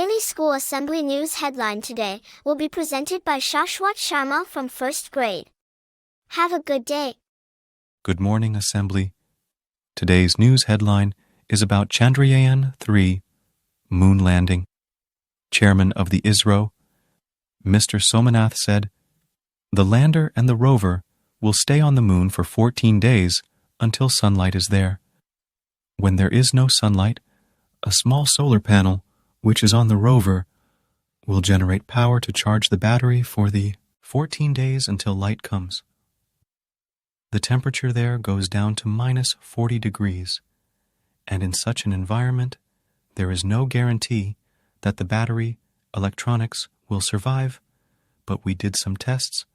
daily school assembly news headline today will be presented by Shashwat Sharma from first grade. Have a good day. Good morning, Assembly. Today's news headline is about Chandrayaan-3 moon landing. Chairman of the ISRO, Mr. Somanath said, "The lander and the rover will stay on the moon for 14 days until sunlight is there. When there is no sunlight, a small solar panel, which is on the rover, will generate power to charge the battery for the 14 days until light comes. The temperature there goes down to minus 40 degrees, and in such an environment, there is no guarantee that the battery electronics will survive, but we did some tests,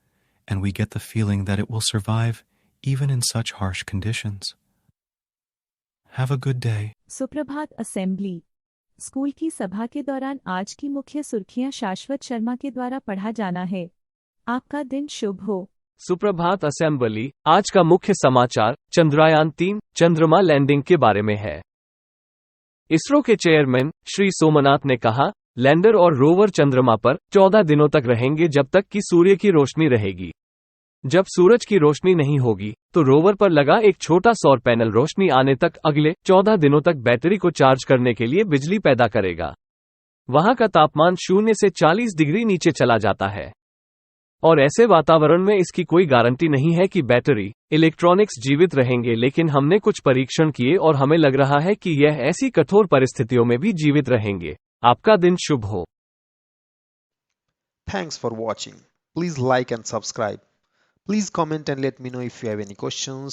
and we get the feeling that it will survive even in such harsh conditions. Have a good day." सुप्रभात assembly. School की सभा के दौरान आज की मुख्य सुर्खियां शाश्वत शर्मा के द्वारा पढ़ा जाना है। आपका दिन शुभ हो। सुप्रभात असेंबली। आज का मुख्य समाचार चंद्रयान-3 चंद्रमा लैंडिंग के बारे में है। इसरो के चेयरमैन श्री सोमनाथ ने कहा, लैंडर और रोवर चंद्रमा पर 14 दिनों तक रहेंगे जब तक कि सूर्य की रोशनी रहेगी। जब सूरज की रोशनी नहीं होगी तो रोवर पर लगा एक छोटा सौर पैनल रोशनी आने तक अगले 14 दिनों तक बैटरी को चार्ज करने के लिए बिजली पैदा करेगा। वहां का तापमान 0 से 40 डिग्री नीचे चला जाता है और ऐसे वातावरण में इसकी कोई गारंटी नहीं है कि बैटरी इलेक्ट्रॉनिक्स जीवित रहेंगे, लेकिन हमने कुछ परीक्षण किए और हमें लग रहा है कि यह ऐसी कठोर परिस्थितियों में भी जीवित रहेंगे। आपका दिन शुभ हो। Thanks for watching. Please like and subscribe. Please comment and let me know if you have any questions.